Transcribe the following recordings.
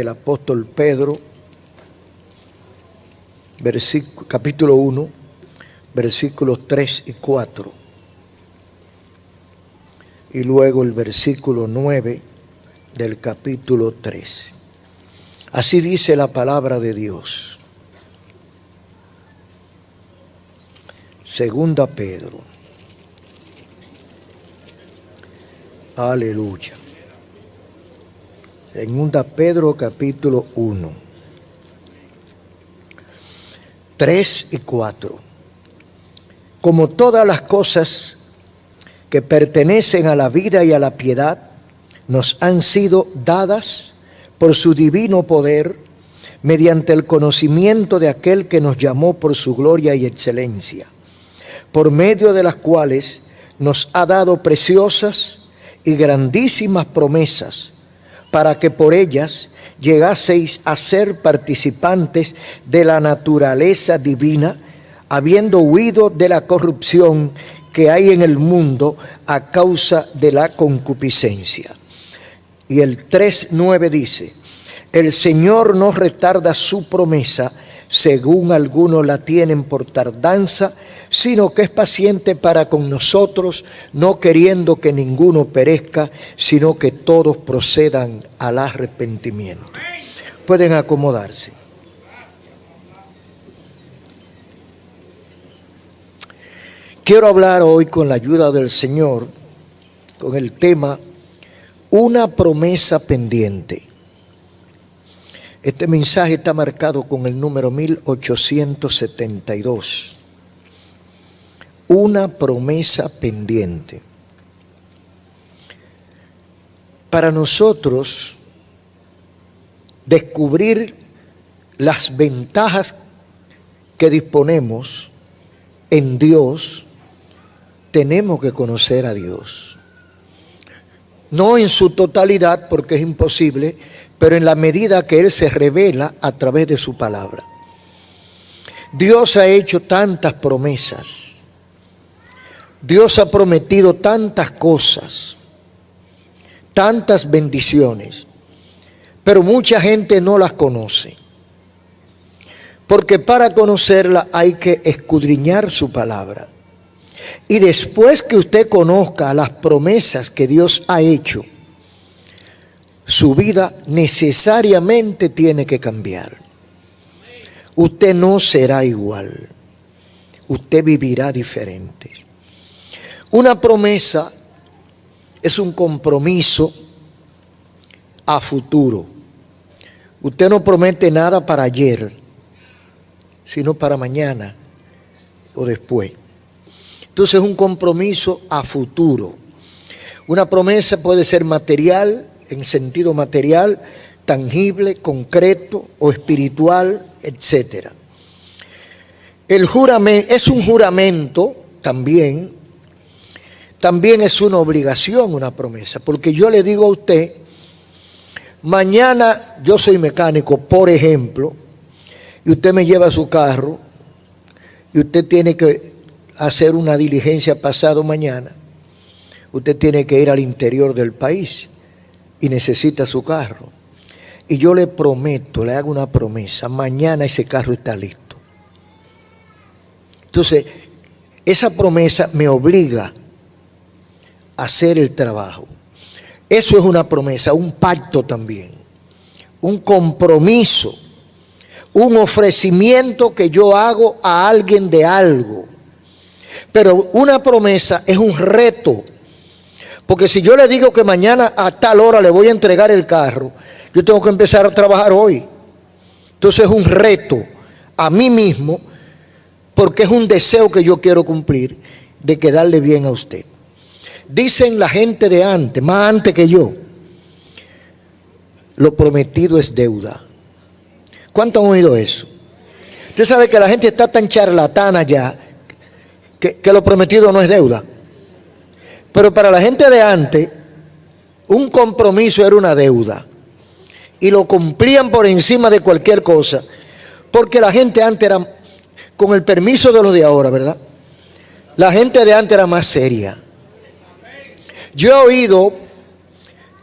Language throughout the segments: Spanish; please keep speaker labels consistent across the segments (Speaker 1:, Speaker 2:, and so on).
Speaker 1: El apóstol Pedro, capítulo 1, versículos 3 y 4. Y luego el versículo 9 del capítulo 3. Así dice la palabra de Dios. Segunda Pedro. Aleluya. Segunda Pedro capítulo 1, 3 y 4. Como todas las cosas que pertenecen a la vida y a la piedad, nos han sido dadas por su divino poder, mediante el conocimiento de aquel que nos llamó por su gloria y excelencia, por medio de las cuales nos ha dado preciosas y grandísimas promesas, para que por ellas llegaseis a ser participantes de la naturaleza divina, habiendo huido de la corrupción que hay en el mundo a causa de la concupiscencia. Y el 3:9 dice: el Señor no retarda su promesa, según algunos la tienen por tardanza, sino que es paciente para con nosotros, no queriendo que ninguno perezca, sino que todos procedan al arrepentimiento. Pueden acomodarse. Quiero hablar hoy, con la ayuda del Señor, con el tema una promesa pendiente. Este mensaje está marcado con el número 1872. Una promesa pendiente. Para nosotros descubrir las ventajas que disponemos en Dios, tenemos que conocer a Dios. No en su totalidad, porque es imposible, pero en la medida que Él se revela a través de su palabra. Dios ha hecho tantas promesas. Dios ha prometido tantas cosas, tantas bendiciones, pero mucha gente no las conoce. Porque para conocerla hay que escudriñar su palabra. Y después que usted conozca las promesas que Dios ha hecho, su vida necesariamente tiene que cambiar. Usted no será igual. Usted vivirá diferente. Una promesa es un compromiso a futuro. Usted no promete nada para ayer, sino para mañana o después. Entonces es un compromiso a futuro. Una promesa puede ser material, en sentido material, tangible, concreto o espiritual, etc. El juramento es un juramento también es una obligación, una promesa, porque yo le digo a usted, mañana yo soy mecánico, por ejemplo, y usted me lleva su carro, y usted tiene que hacer una diligencia pasado mañana, usted tiene que ir al interior del país, y necesita su carro, y yo le prometo, le hago una promesa, mañana ese carro está listo. Entonces, esa promesa me obliga hacer el trabajo. Eso es una promesa, un pacto también, un compromiso, un ofrecimiento que yo hago a alguien de algo. Pero una promesa es un reto, porque si yo le digo que mañana a tal hora le voy a entregar el carro, yo tengo que empezar a trabajar hoy. Entonces es un reto a mí mismo, porque es un deseo que yo quiero cumplir, de quedarle bien a usted. Dicen la gente de antes, más antes que yo, lo prometido es deuda. ¿Cuánto han oído eso? Usted sabe que la gente está tan charlatana ya, que lo prometido no es deuda. Pero para la gente de antes, un compromiso era una deuda. Y lo cumplían por encima de cualquier cosa. Porque la gente antes era, con el permiso de los de ahora, ¿verdad? La gente de antes era más seria. Yo he oído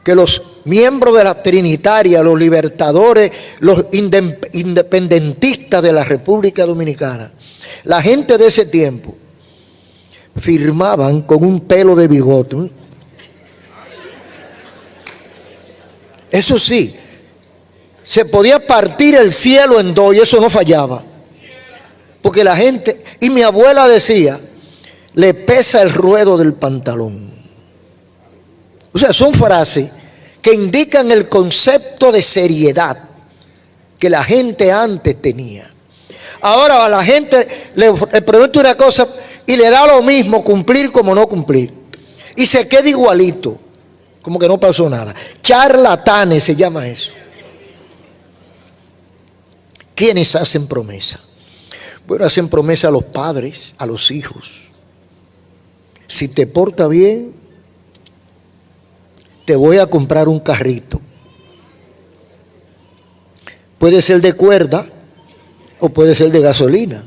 Speaker 1: que los miembros de la Trinitaria, los libertadores, los independentistas de la República Dominicana, la gente de ese tiempo, firmaban con un pelo de bigote. Eso sí, se podía partir el cielo en dos y eso no fallaba. Porque la gente, y mi abuela decía, le pesa el ruedo del pantalón. O sea, son frases que indican el concepto de seriedad que la gente antes tenía. Ahora a la gente le promete una cosa y le da lo mismo cumplir como no cumplir. Y se queda igualito, como que no pasó nada. Charlatanes se llama eso. ¿Quiénes hacen promesa? Bueno, hacen promesa a los padres, a los hijos. Si te portas bien, te voy a comprar un carrito. Puede ser de cuerda o puede ser de gasolina.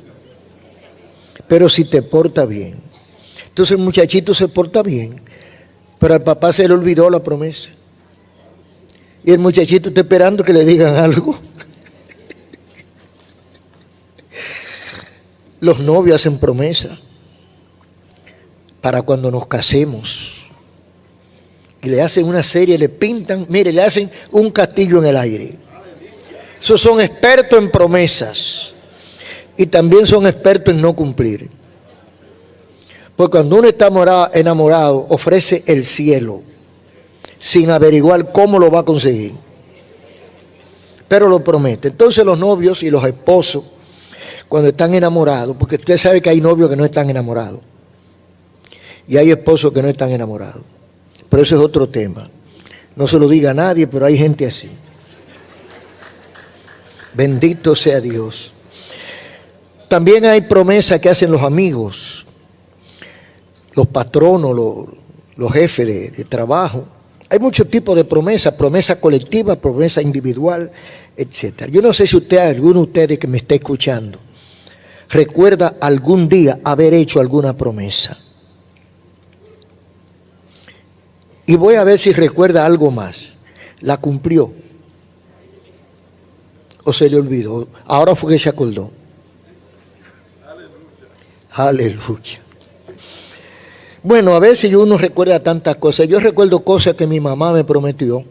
Speaker 1: Pero si te porta bien. Entonces el muchachito se porta bien, pero al papá se le olvidó la promesa. Y el muchachito está esperando que le digan algo. Los novios hacen promesa para cuando nos casemos. Y le hacen una serie, le pintan, mire, le hacen un castillo en el aire. Esos son expertos en promesas. Y también son expertos en no cumplir. Porque cuando uno está enamorado, ofrece el cielo, sin averiguar cómo lo va a conseguir. Pero lo promete. Entonces los novios y los esposos, cuando están enamorados, porque usted sabe que hay novios que no están enamorados. Y hay esposos que no están enamorados. Pero eso es otro tema. No se lo diga a nadie, pero hay gente así. Bendito sea Dios. También hay promesas que hacen los amigos, los patronos, los jefes de trabajo. Hay muchos tipos de promesas, promesa colectiva, promesa individual, etc. Yo no sé si alguno de ustedes que me está escuchando, recuerda algún día haber hecho alguna promesa. Y voy a ver si recuerda algo más. ¿La cumplió? ¿O se le olvidó? Ahora fue que se acordó. Aleluya. Bueno, a veces uno recuerda tantas cosas. Yo recuerdo cosas que mi mamá me prometió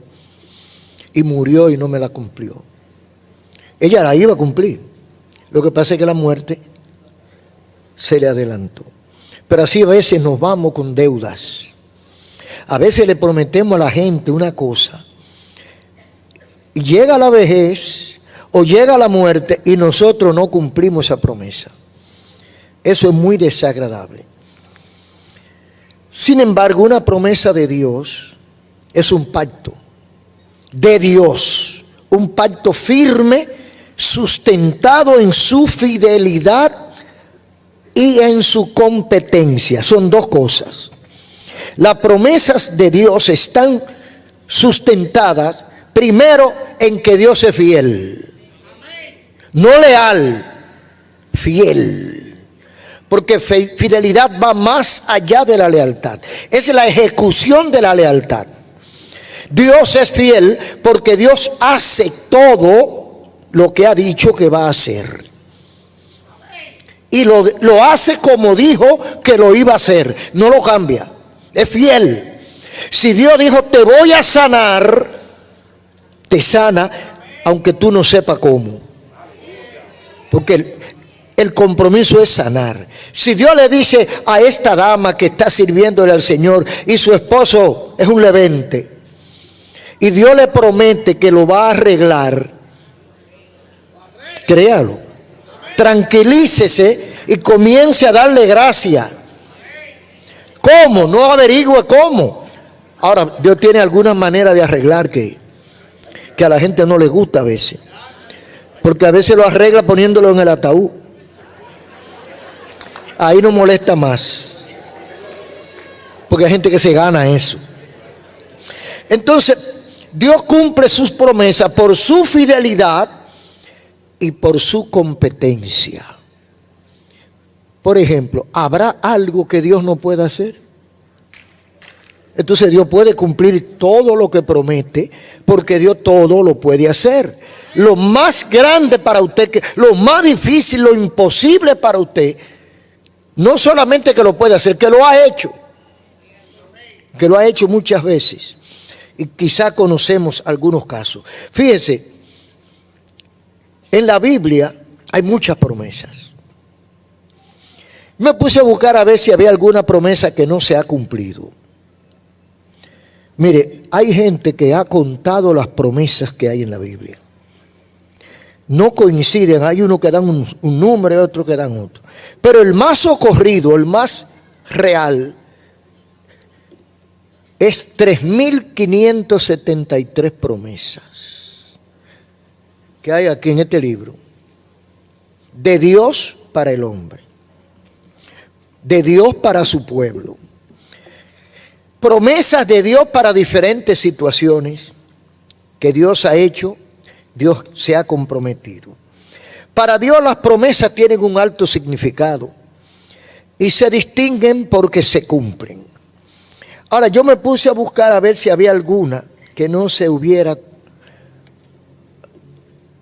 Speaker 1: y murió y no me la cumplió. Ella la iba a cumplir. Lo que pasa es que la muerte se le adelantó. Pero así a veces nos vamos con deudas. A veces le prometemos a la gente una cosa y llega la vejez o llega la muerte y nosotros no cumplimos esa promesa. Eso es muy desagradable. Sin embargo, una promesa de Dios es un pacto de Dios, un pacto firme, sustentado en su fidelidad y en su competencia. Son dos cosas. Las promesas de Dios están sustentadas primero en que Dios es fiel, no leal, fiel, porque fidelidad va más allá de la lealtad, es la ejecución de la lealtad. Dios es fiel porque Dios hace todo lo que ha dicho que va a hacer y lo hace como dijo que lo iba a hacer, no lo cambia. Es fiel. Si Dios dijo te voy a sanar, te sana, aunque tú no sepas cómo. Porque el compromiso es sanar. Si Dios le dice a esta dama que está sirviéndole al Señor y su esposo es un levente, y Dios le promete que lo va a arreglar, créalo, tranquilícese y comience a darle gracias. ¿Cómo? No averigüe cómo. Ahora, Dios tiene alguna manera de arreglar que a la gente no le gusta a veces. Porque a veces lo arregla poniéndolo en el ataúd. Ahí no molesta más. Porque hay gente que se gana eso. Entonces, Dios cumple sus promesas por su fidelidad y por su competencia. Por ejemplo, ¿habrá algo que Dios no pueda hacer? Entonces Dios puede cumplir todo lo que promete, porque Dios todo lo puede hacer. Lo más grande para usted, lo más difícil, lo imposible para usted, no solamente que lo puede hacer, que lo ha hecho. Que lo ha hecho muchas veces. Y quizá conocemos algunos casos. Fíjense, en la Biblia hay muchas promesas. Me puse a buscar a ver si había alguna promesa que no se ha cumplido. Mire, hay gente que ha contado las promesas que hay en la Biblia. No coinciden, hay unos que dan un número y otros que dan otro. Pero el más socorrido, el más real, es 3.573 promesas que hay aquí en este libro. De Dios para el hombre. De Dios para su pueblo. Promesas de Dios para diferentes situaciones que Dios ha hecho, Dios se ha comprometido. Para Dios las promesas tienen un alto significado y se distinguen porque se cumplen. Ahora yo me puse a buscar a ver si había alguna que no se hubiera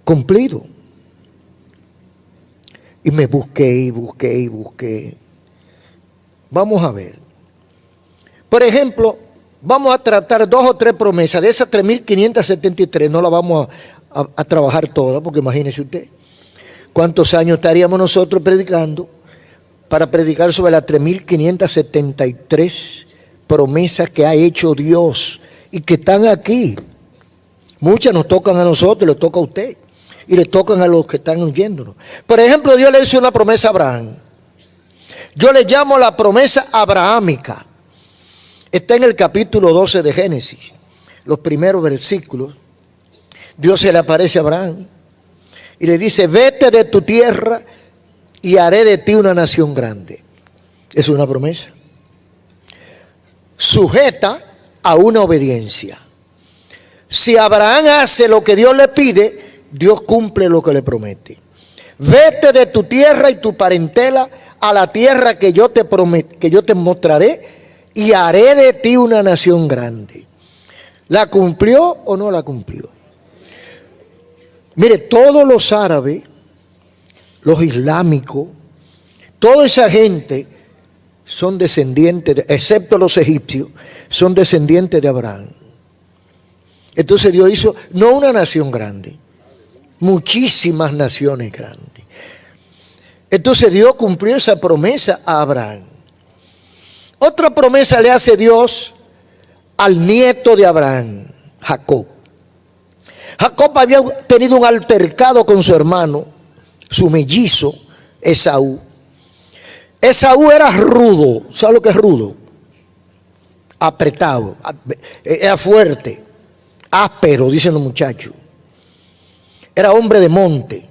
Speaker 1: cumplido. Y me busqué y busqué y busqué. Vamos a ver. Por ejemplo, vamos a tratar 2 o 3 promesas. De esas 3.573 no las vamos a trabajar todas, porque imagínese usted cuántos años estaríamos nosotros predicando para predicar sobre las 3.573 promesas que ha hecho Dios y que están aquí. Muchas nos tocan a nosotros, le toca a usted y le tocan a los que están oyéndonos. Por ejemplo, Dios le hizo una promesa a Abraham. Yo le llamo la promesa abrahámica. Está en el capítulo 12 de Génesis, los primeros versículos. Dios se le aparece a Abraham y le dice: vete de tu tierra y haré de ti una nación grande. Es una promesa sujeta a una obediencia. Si Abraham hace lo que Dios le pide, Dios cumple lo que le promete. Vete de tu tierra y tu parentela a la tierra que yo te mostraré, y haré de ti una nación grande. ¿La cumplió o no la cumplió? Mire, todos los árabes, los islámicos, toda esa gente son descendientes, excepto los egipcios, son descendientes de Abraham. Entonces Dios hizo no una nación grande, muchísimas naciones grandes. Entonces Dios cumplió esa promesa a Abraham. Otra promesa le hace Dios al nieto de Abraham, Jacob. Jacob había tenido un altercado con su hermano, su mellizo, Esaú. Esaú era rudo. ¿Sabe lo que es rudo? Apretado, era fuerte, áspero, dicen los muchachos. Era hombre de monte.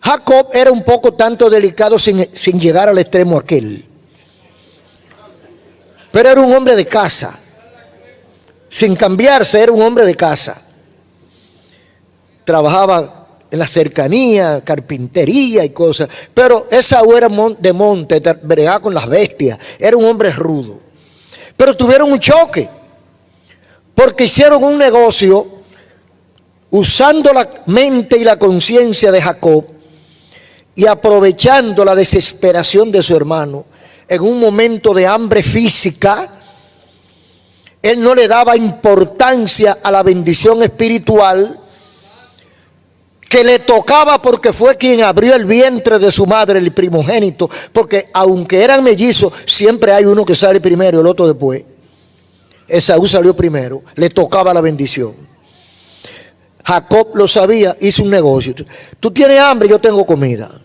Speaker 1: Jacob era un poco tanto delicado sin llegar al extremo aquel. Pero era un hombre de casa. Sin cambiarse, era un hombre de casa. Trabajaba en la cercanía, carpintería y cosas. Pero Esaú era de monte, bregaba con las bestias. Era un hombre rudo. Pero tuvieron un choque. Porque hicieron un negocio usando la mente y la conciencia de Jacob y aprovechando la desesperación de su hermano. En un momento de hambre física, él no le daba importancia a la bendición espiritual que le tocaba, porque fue quien abrió el vientre de su madre, el primogénito. Porque aunque eran mellizos, siempre hay uno que sale primero y el otro después. Esaú salió primero, le tocaba la bendición. Jacob lo sabía, hizo un negocio. Tú tienes hambre, yo tengo comida.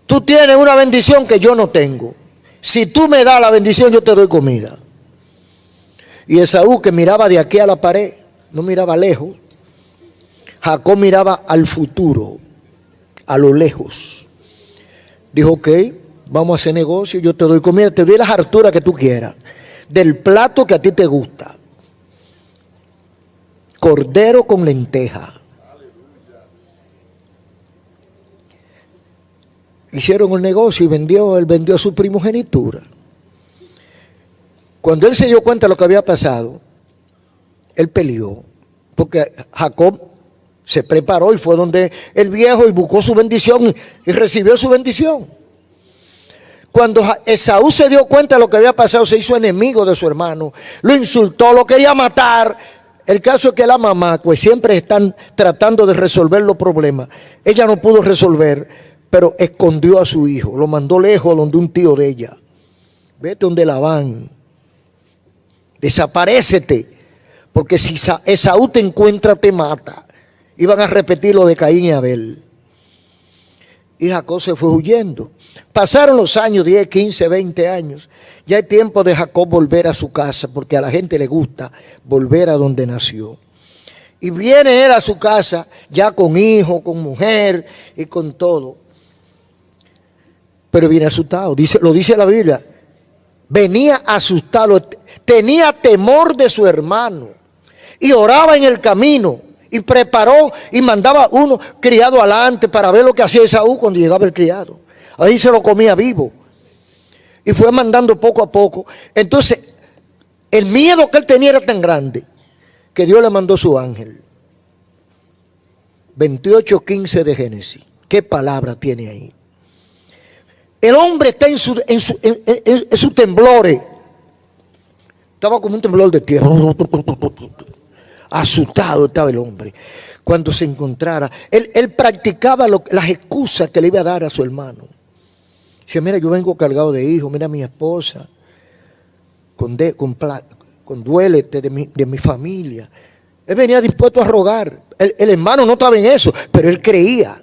Speaker 1: Tú tienes una bendición que yo no tengo. Si tú me das la bendición, yo te doy comida. Y Esaú, que miraba de aquí a la pared, no miraba lejos. Jacob miraba al futuro, a lo lejos. Dijo: ok, vamos a hacer negocio, yo te doy comida, te doy las harturas que tú quieras, del plato que a ti te gusta. Cordero con lenteja. Hicieron el negocio y él vendió su primogenitura. Cuando él se dio cuenta de lo que había pasado, él peleó, porque Jacob se preparó y fue donde el viejo y buscó su bendición y recibió su bendición. Cuando Esaú se dio cuenta de lo que había pasado, se hizo enemigo de su hermano, lo insultó, lo quería matar. El caso es que la mamá, pues siempre están tratando de resolver los problemas. Ella no pudo resolver, pero escondió a su hijo, lo mandó lejos donde un tío de ella. Vete donde Labán, desaparécete, porque si Esaú te encuentra te mata. Iban a repetir lo de Caín y Abel. Y Jacob se fue huyendo. Pasaron los años, 10, 15, 20 años. Ya es tiempo de Jacob volver a su casa, porque a la gente le gusta volver a donde nació. Y viene él a su casa, ya con hijo, con mujer y con todo. Pero viene asustado, lo dice la Biblia. Venía asustado, tenía temor de su hermano. Y oraba en el camino. Y preparó y mandaba uno criado adelante para ver lo que hacía Esaú cuando llegaba el criado. Ahí se lo comía vivo. Y fue mandando poco a poco. Entonces, el miedo que él tenía era tan grande que Dios le mandó su ángel. 28:15 de Génesis. ¿Qué palabra tiene ahí? El hombre está en su temblores. Estaba como un temblor de tierra. Asustado estaba el hombre cuando se encontrara. Él practicaba las excusas que le iba a dar a su hermano. Decía, mira, yo vengo cargado de hijos, mira a mi esposa, con duélete de mi familia. Él venía dispuesto a rogar. El hermano no estaba en eso, pero él creía.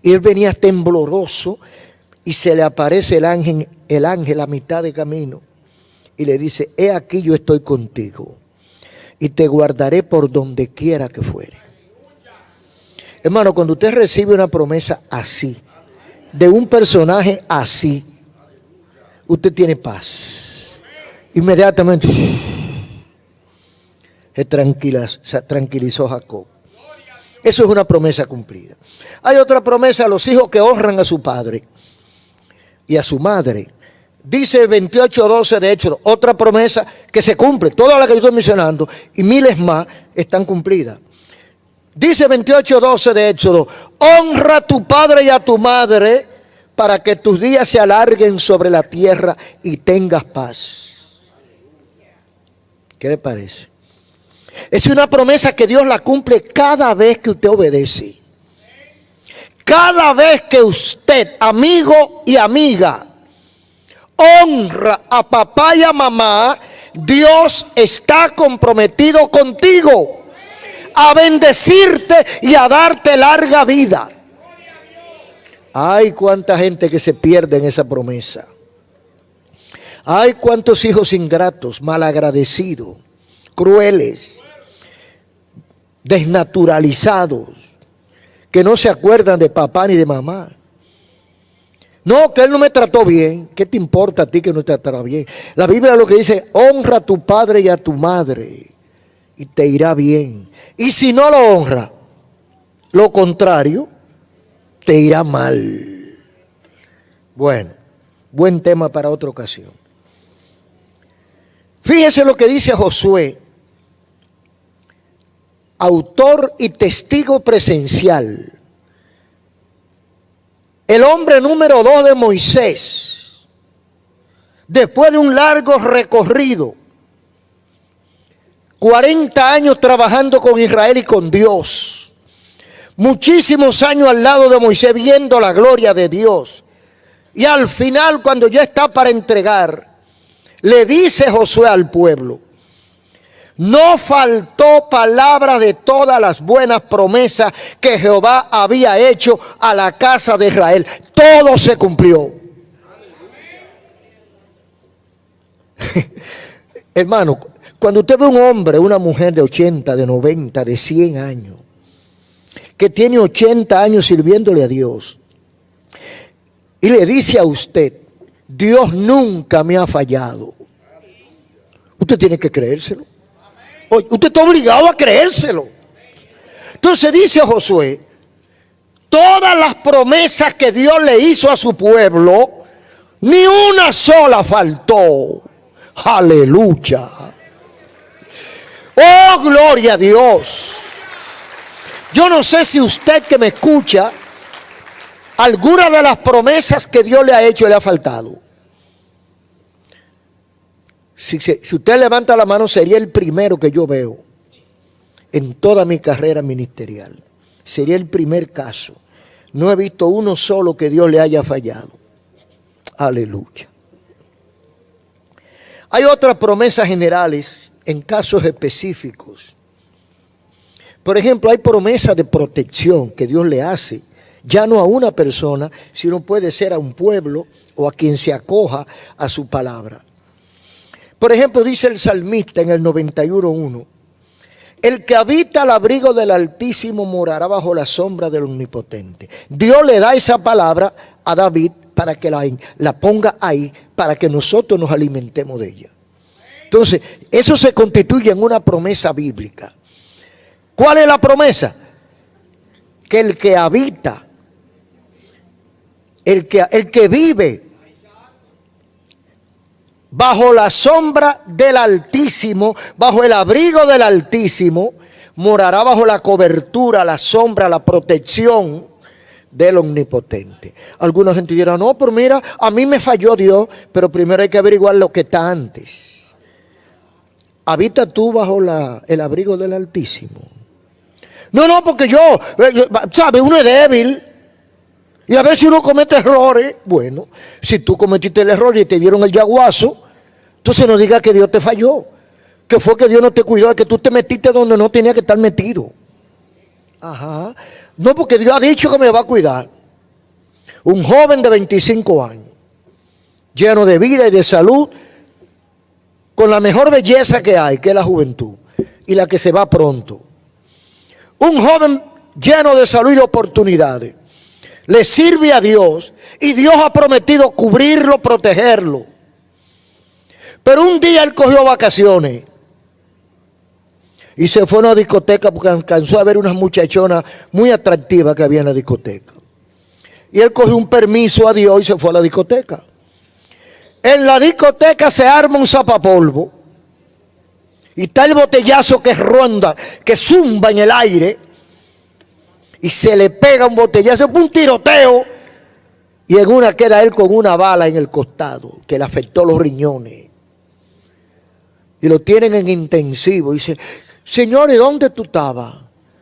Speaker 1: Y él venía tembloroso y se le aparece el ángel a mitad de camino y le dice, he aquí yo estoy contigo y te guardaré por donde quiera que fuere. Hermano, cuando usted recibe una promesa así, de un personaje así, usted tiene paz. Inmediatamente se tranquilizó Jacob. Eso es una promesa cumplida. Hay otra promesa a los hijos que honran a su padre y a su madre. Dice 28:12 de Éxodo, otra promesa que se cumple. Todas las que yo estoy mencionando y miles más están cumplidas. Dice 28:12 de Éxodo, honra a tu padre y a tu madre para que tus días se alarguen sobre la tierra y tengas paz. ¿Qué le parece? Es una promesa que Dios la cumple cada vez que usted obedece. Cada vez que usted, amigo y amiga, honra a papá y a mamá, Dios está comprometido contigo a bendecirte y a darte larga vida. Ay, cuánta gente que se pierde en esa promesa. Ay, cuántos hijos ingratos, malagradecidos, crueles, desnaturalizados, que no se acuerdan de papá ni de mamá. No, que él no me trató bien. ¿Qué te importa a ti que no te tratara bien? La Biblia lo que dice, honra a tu padre y a tu madre y te irá bien. Y si no lo honra, lo contrario, te irá mal. Bueno, buen tema para otra ocasión. Fíjese lo que dice Josué, autor y testigo presencial. El hombre número 2 de Moisés, después de un largo recorrido, 40 años trabajando con Israel y con Dios, muchísimos años al lado de Moisés viendo la gloria de Dios, y al final cuando ya está para entregar, le dice Josué al pueblo, no faltó palabra de todas las buenas promesas que Jehová había hecho a la casa de Israel. Todo se cumplió. Hermano, cuando usted ve un hombre, una mujer de 80, de 90, de 100 años, que tiene 80 años sirviéndole a Dios, y le dice a usted, Dios nunca me ha fallado, usted tiene que creérselo. Usted está obligado a creérselo. Entonces dice Josué, todas las promesas que Dios le hizo a su pueblo, ni una sola faltó. Aleluya. Oh, gloria a Dios. Yo no sé si usted que me escucha, alguna de las promesas que Dios le ha hecho le ha faltado. Si usted levanta la mano, sería el primero que yo veo en toda mi carrera ministerial. Sería el primer caso. No he visto uno solo que Dios le haya fallado. Aleluya. Hay otras promesas generales en casos específicos. Por ejemplo, hay promesas de protección que Dios le hace, ya no a una persona, sino puede ser a un pueblo o a quien se acoja a su palabra. Por ejemplo, dice el salmista en el 91:1, el que habita al abrigo del Altísimo morará bajo la sombra del Omnipotente. Dios le da esa palabra a David para que la ponga ahí, para que nosotros nos alimentemos de ella. Entonces, eso se constituye en una promesa bíblica. ¿Cuál es la promesa? Que el que habita, el que vive bajo la sombra del Altísimo, bajo el abrigo del Altísimo, morará bajo la cobertura, la sombra, la protección del Omnipotente. Alguna gente dirá, no, pero mira, a mí me falló Dios, pero primero hay que averiguar lo que está antes. ¿Habita tú bajo el abrigo del Altísimo? No, porque yo, ¿sabe? Uno es débil. Y a veces uno comete errores. Bueno, si tú cometiste el error y te dieron el yaguazo, entonces no digas que Dios te falló. Que fue que Dios no te cuidó, que tú te metiste donde no tenías que estar metido. Ajá. No, porque Dios ha dicho que me va a cuidar. Un joven de 25 años, lleno de vida y de salud, con la mejor belleza que hay, que es la juventud, y la que se va pronto. Un joven lleno de salud y de oportunidades. Le sirve a Dios y Dios ha prometido cubrirlo, protegerlo. Pero un día él cogió vacaciones y se fue a una discoteca porque alcanzó a ver unas muchachonas muy atractivas que había en la discoteca. Y él cogió un permiso a Dios y se fue a la discoteca. En la discoteca se arma un zapapolvo y está el botellazo que ronda, que zumba en el aire y se le pega un botellazo, un tiroteo, y en una queda él con una bala en el costado que le afectó los riñones y lo tienen en intensivo. Y dice, Señor, ¿y dónde tú estabas?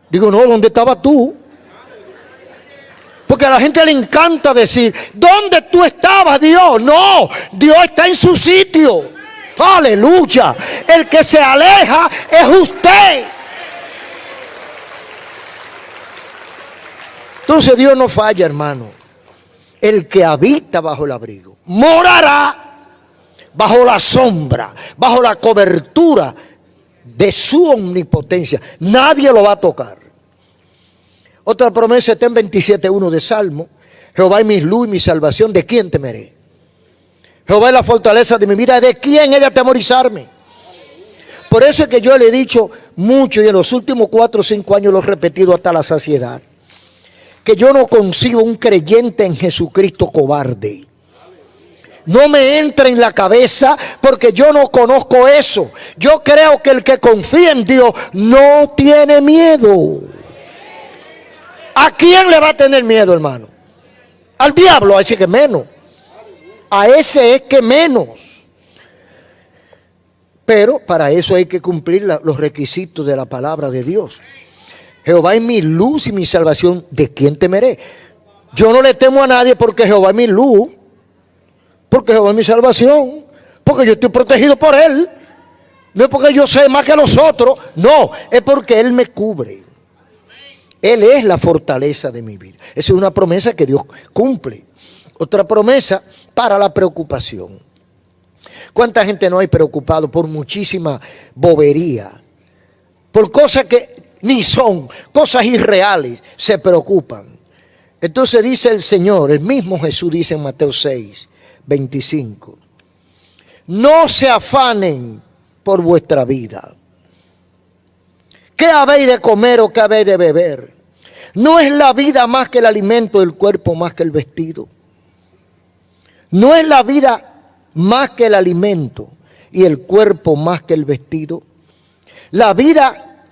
Speaker 1: Digo, no, ¿dónde estabas tú? Porque a la gente le encanta decir, ¿dónde tú estabas, Dios? No, Dios está en su sitio. Aleluya. El que se aleja es usted. Entonces Dios no falla, hermano. El que habita bajo el abrigo morará bajo la sombra, bajo la cobertura de su omnipotencia. Nadie lo va a tocar. Otra promesa está en 27:1 de Salmo. Jehová es mi luz y mi salvación, ¿de quién temeré? Jehová es la fortaleza de mi vida, ¿de quién he de atemorizarme? Por eso es que yo le he dicho mucho y en los últimos 4 o 5 años lo he repetido hasta la saciedad, que yo no consigo un creyente en Jesucristo cobarde. No me entra en la cabeza porque yo no conozco eso. Yo creo que el que confía en Dios no tiene miedo. ¿A quién le va a tener miedo, hermano? Al diablo, a ese que menos. A ese es que menos. Pero para eso hay que cumplir los requisitos de la palabra de Dios. Jehová es mi luz y mi salvación, ¿de quién temeré? Yo no le temo a nadie porque Jehová es mi luz, porque Jehová es mi salvación, porque yo estoy protegido por Él. No es porque yo sé más que los otros, no, es porque Él me cubre. Él es la fortaleza de mi vida. Esa es una promesa que Dios cumple. Otra promesa para la preocupación. ¿Cuánta gente no hay preocupado por muchísima bobería? Por cosas que ni son, cosas irreales, se preocupan. Entonces dice el Señor, el mismo Jesús dice en Mateo 6:25, no se afanen por vuestra vida. ¿Qué habéis de comer o qué habéis de beber? ¿No es la vida más que el alimento, el cuerpo más que el vestido? ¿No es la vida más que el alimento y el cuerpo más que el vestido. La vida,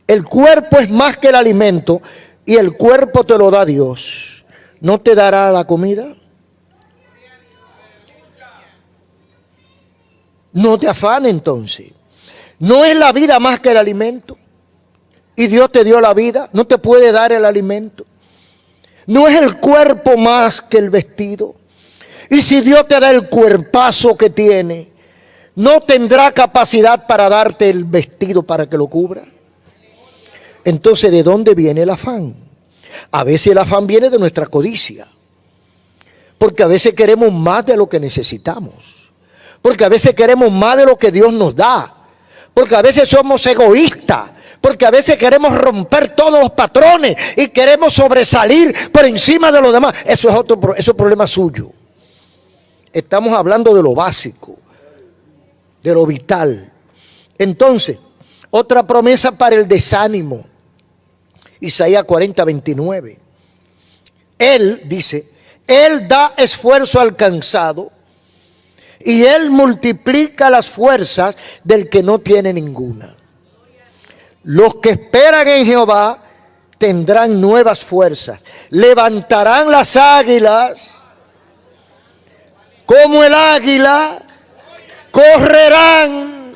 Speaker 1: el cuerpo es más que el alimento y el cuerpo te lo da Dios. ¿No te dará la comida? No te afanes entonces. ¿No es la vida más que el alimento? Y Dios te dio la vida, no te puede dar el alimento. ¿No es el cuerpo más que el vestido? Y si Dios te da el cuerpazo que tiene, ¿no tendrá capacidad para darte el vestido para que lo cubra? Entonces, ¿de dónde viene el afán? A veces el afán viene de nuestra codicia. Porque a veces queremos más de lo que necesitamos. Porque a veces queremos más de lo que Dios nos da. Porque a veces somos egoístas. Porque a veces queremos romper todos los patrones y queremos sobresalir por encima de los demás. Eso es problema suyo. Estamos hablando de lo básico, de lo vital. Entonces, otra promesa para el desánimo. Isaías 40:29. Él dice, Él da esfuerzo al cansado y Él multiplica las fuerzas del que no tiene ninguna. Los que esperan en Jehová tendrán nuevas fuerzas. Levantarán las águilas como el águila. Correrán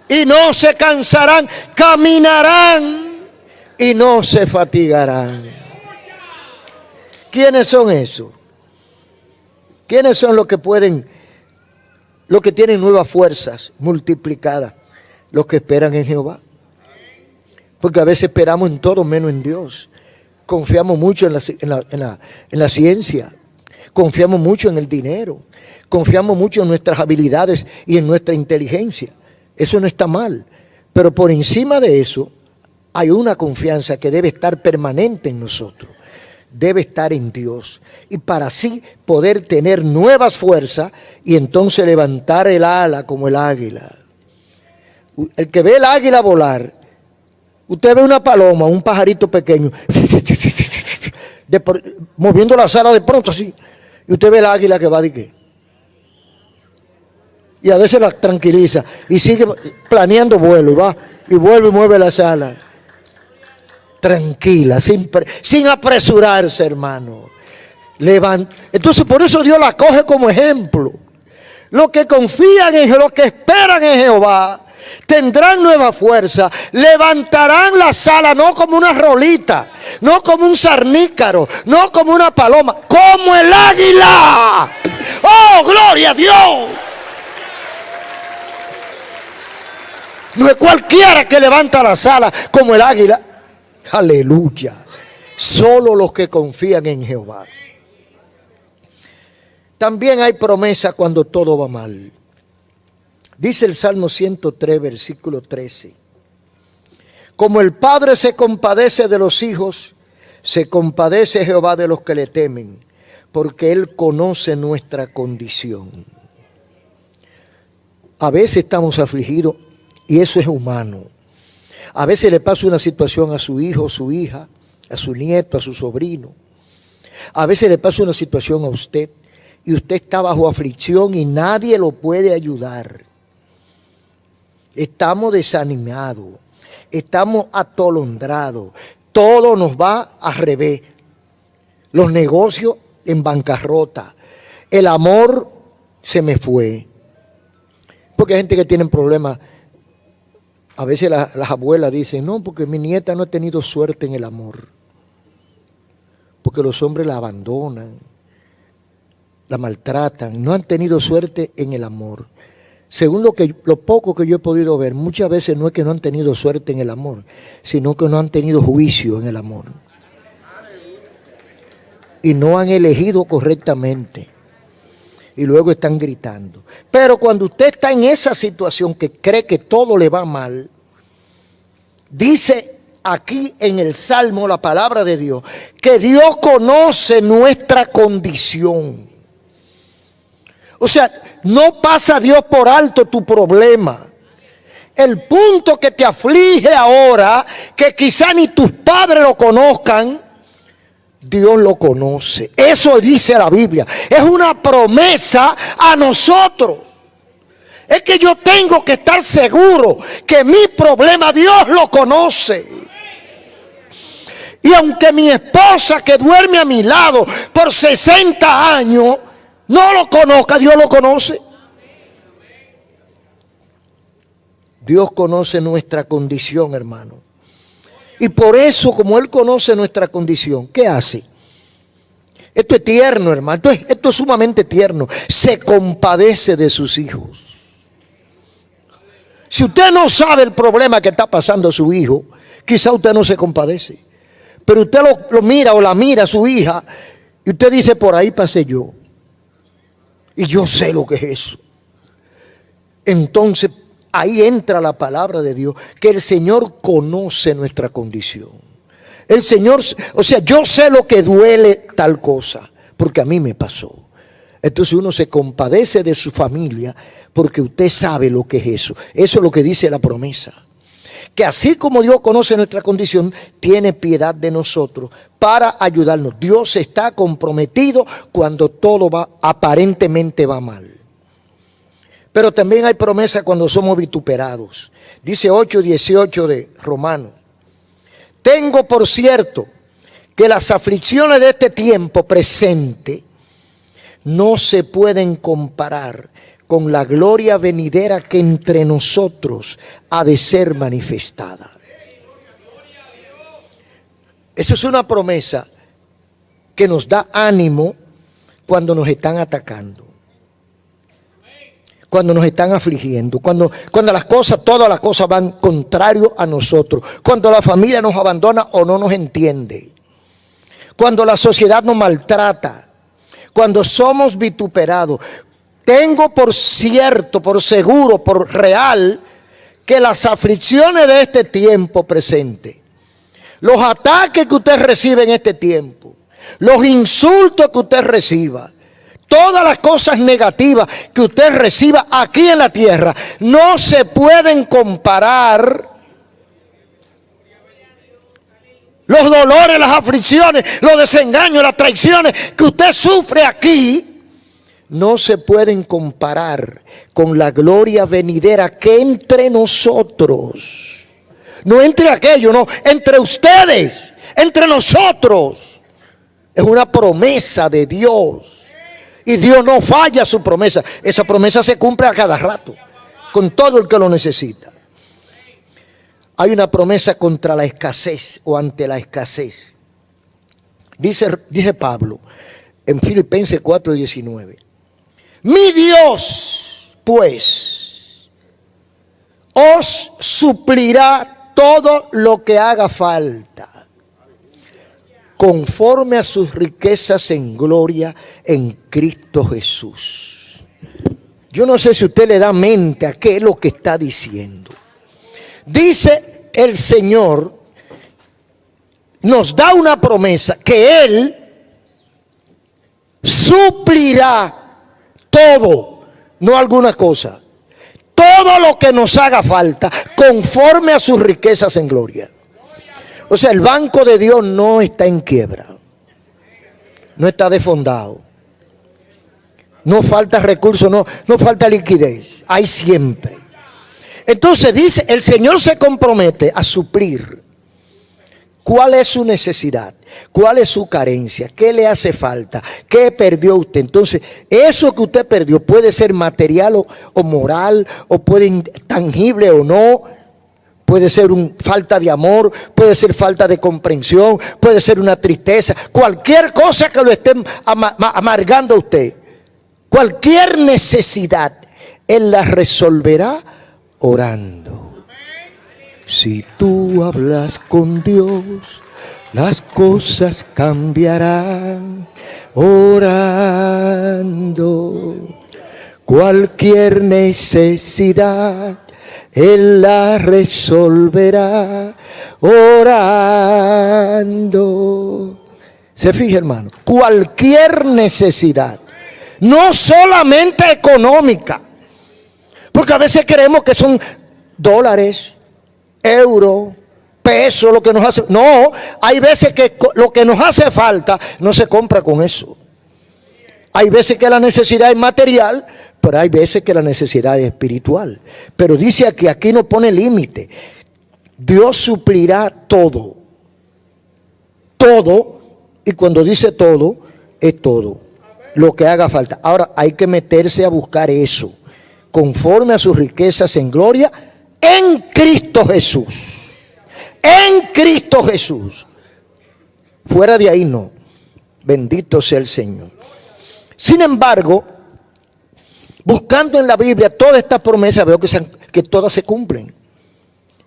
Speaker 1: y no se cansarán. Caminarán y no se fatigarán. ¿Quiénes son esos? ¿Quiénes son los que tienen nuevas fuerzas multiplicadas? Los que esperan en Jehová. Porque a veces esperamos en todo menos en Dios. Confiamos mucho en la ciencia. Confiamos mucho en el dinero. Confiamos mucho en nuestras habilidades y en nuestra inteligencia. Eso no está mal. Pero por encima de eso, hay una confianza que debe estar permanente en nosotros. Debe estar en Dios. Y para así poder tener nuevas fuerzas y entonces levantar el ala como el águila. El que ve el águila volar, usted ve una paloma, un pajarito pequeño, moviendo la ala de pronto así. Y usted ve el águila que va de qué. Y a veces la tranquiliza y sigue planeando vuelo y va y vuelve y mueve las alas. Tranquila, sin apresurarse, hermano. Entonces por eso Dios la coge como ejemplo. Los que confían en Jehová, los que esperan en Jehová, tendrán nueva fuerza, levantarán las alas, no como una rolita, no como un sarnícaro, no como una paloma, como el águila. ¡Oh, gloria a Dios! No es cualquiera que levanta las alas como el águila. Aleluya. Solo los que confían en Jehová. También hay promesa cuando todo va mal. Dice el Salmo 103, versículo 13. Como el Padre se compadece de los hijos, se compadece Jehová de los que le temen, porque Él conoce nuestra condición. A veces estamos afligidos y eso es humano. A veces le pasa una situación a su hijo, su hija, a su nieto, a su sobrino. A veces le pasa una situación a usted y usted está bajo aflicción y nadie lo puede ayudar. Estamos desanimados, estamos atolondrados, todo nos va al revés. Los negocios en bancarrota, el amor se me fue. Porque hay gente que tiene problemas. A veces las abuelas dicen, no, porque mi nieta no ha tenido suerte en el amor. Porque los hombres la abandonan, la maltratan, no han tenido suerte en el amor. Según lo poco que yo he podido ver, muchas veces no es que no han tenido suerte en el amor, sino que no han tenido juicio en el amor. Y no han elegido correctamente. Y luego están gritando. Pero cuando usted está en esa situación que cree que todo le va mal, dice aquí en el Salmo la palabra de Dios, que Dios conoce nuestra condición. O sea, no pasa Dios por alto tu problema. El punto que te aflige ahora, que quizá ni tus padres lo conozcan, Dios lo conoce. Eso dice la Biblia. Es una promesa a nosotros. Es que yo tengo que estar seguro que mi problema Dios lo conoce. Y aunque mi esposa que duerme a mi lado por 60 años no lo conozca, Dios lo conoce. Dios conoce nuestra condición, hermano. Y por eso, como Él conoce nuestra condición, ¿qué hace? Esto es tierno, hermano. Esto es sumamente tierno. Se compadece de sus hijos. Si usted no sabe el problema que está pasando su hijo, quizá usted no se compadece. Pero usted lo mira o la mira a su hija y usted dice, por ahí pasé yo. Y yo sé lo que es eso. Entonces, ahí entra la palabra de Dios, que el Señor conoce nuestra condición. El Señor, o sea, yo sé lo que duele tal cosa, porque a mí me pasó. Entonces uno se compadece de su familia, porque usted sabe lo que es eso. Eso es lo que dice la promesa. Que así como Dios conoce nuestra condición, tiene piedad de nosotros para ayudarnos. Dios está comprometido cuando todo aparentemente va mal. Pero también hay promesa cuando somos vituperados. Dice 8:18 de Romanos. Tengo por cierto que las aflicciones de este tiempo presente no se pueden comparar con la gloria venidera que entre nosotros ha de ser manifestada. Eso es una promesa que nos da ánimo cuando nos están atacando, cuando nos están afligiendo, cuando las cosas, todas las cosas van contrario a nosotros, cuando la familia nos abandona o no nos entiende, cuando la sociedad nos maltrata, cuando somos vituperados. Tengo por cierto, por seguro, por real, que las aflicciones de este tiempo presente, los ataques que usted recibe en este tiempo, los insultos que usted reciba, todas las cosas negativas que usted reciba aquí en la tierra, no se pueden comparar. Los dolores, las aflicciones, los desengaños, las traiciones que usted sufre aquí, no se pueden comparar con la gloria venidera que entre nosotros, no entre aquellos, no, entre ustedes, entre nosotros. Es una promesa de Dios. Y Dios no falla su promesa. Esa promesa se cumple a cada rato, con todo el que lo necesita. Hay una promesa contra la escasez o ante la escasez. Dice Pablo en Filipenses 4:19. Mi Dios, pues, os suplirá todo lo que haga falta, conforme a sus riquezas en gloria en Cristo Jesús. Yo no sé si usted le da mente a qué es lo que está diciendo. Dice el Señor, nos da una promesa que Él suplirá todo, no alguna cosa, todo lo que nos haga falta conforme a sus riquezas en gloria. O sea, el banco de Dios no está en quiebra, no está desfondado, no falta recursos, no falta liquidez, hay siempre. Entonces dice, el Señor se compromete a suplir. ¿Cuál es su necesidad? ¿Cuál es su carencia? ¿Qué le hace falta? ¿Qué perdió usted? Entonces, eso que usted perdió puede ser material o moral, o puede ser tangible o no. Puede ser falta de amor, puede ser falta de comprensión, puede ser una tristeza. Cualquier cosa que lo esté amargando a usted, cualquier necesidad, Él la resolverá orando. Si tú hablas con Dios, las cosas cambiarán orando. Cualquier necesidad Él la resolverá orando. Se fija, hermano, cualquier necesidad, no solamente económica, porque a veces creemos que son dólares, euros, pesos, lo que nos hace. No, hay veces que lo que nos hace falta no se compra con eso. Hay veces que la necesidad es material, Pero hay veces que la necesidad es espiritual. Pero dice que aquí no pone límite. Dios suplirá todo. Todo. Y cuando dice todo, es todo. Lo que haga falta. Ahora hay que meterse a buscar eso. Conforme a sus riquezas en gloria, en Cristo Jesús. En Cristo Jesús. Fuera de ahí no. Bendito sea el Señor. Sin embargo, buscando en la Biblia todas estas promesas, veo que todas se cumplen.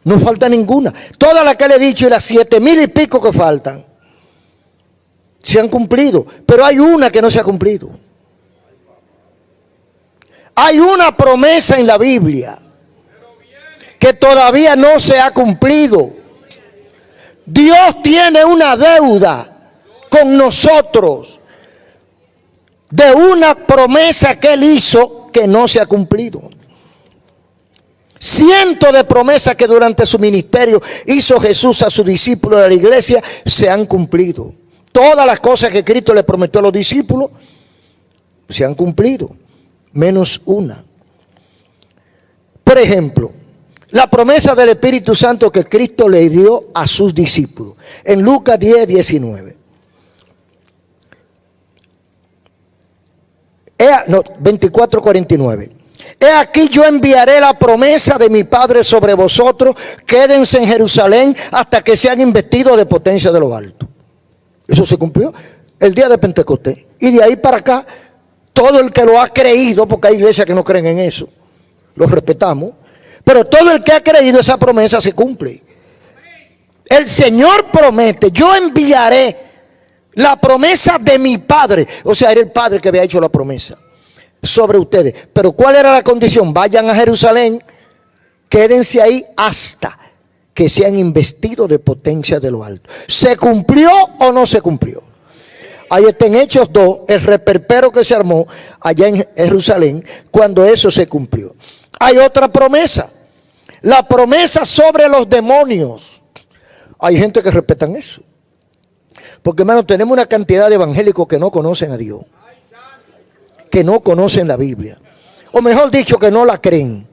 Speaker 1: No falta ninguna. Todas las que le he dicho y las 7,000 y pico que faltan, se han cumplido. Pero hay una que no se ha cumplido. Hay una promesa en la Biblia que todavía no se ha cumplido. Dios tiene una deuda con nosotros de una promesa que Él hizo que no se ha cumplido. Cientos de promesas que durante su ministerio hizo Jesús a sus discípulos de la iglesia se han cumplido. Todas las cosas que Cristo le prometió a los discípulos se han cumplido, menos una. Por ejemplo, la promesa del Espíritu Santo que Cristo le dio a sus discípulos. En Lucas 10, 19. 24, 49. He aquí yo enviaré la promesa de mi Padre sobre vosotros. Quédense en Jerusalén hasta que sean investidos de potencia de lo alto. Eso se cumplió el día de Pentecostés. Y de ahí para acá, todo el que lo ha creído, porque hay iglesias que no creen en eso, los respetamos, pero todo el que ha creído esa promesa se cumple. El Señor promete, yo enviaré la promesa de mi Padre. O sea, era el Padre que había hecho la promesa sobre ustedes. Pero ¿cuál era la condición? Vayan a Jerusalén, quédense ahí hasta que sean investidos de potencia de lo alto. ¿Se cumplió o no se cumplió? Ahí está en Hechos 2, el reperpero que se armó allá en Jerusalén cuando eso se cumplió. Hay otra promesa, la promesa sobre los demonios. Hay gente que respetan eso. Porque, hermano, tenemos una cantidad de evangélicos que no conocen a Dios, que no conocen la Biblia, o mejor dicho, que no la creen.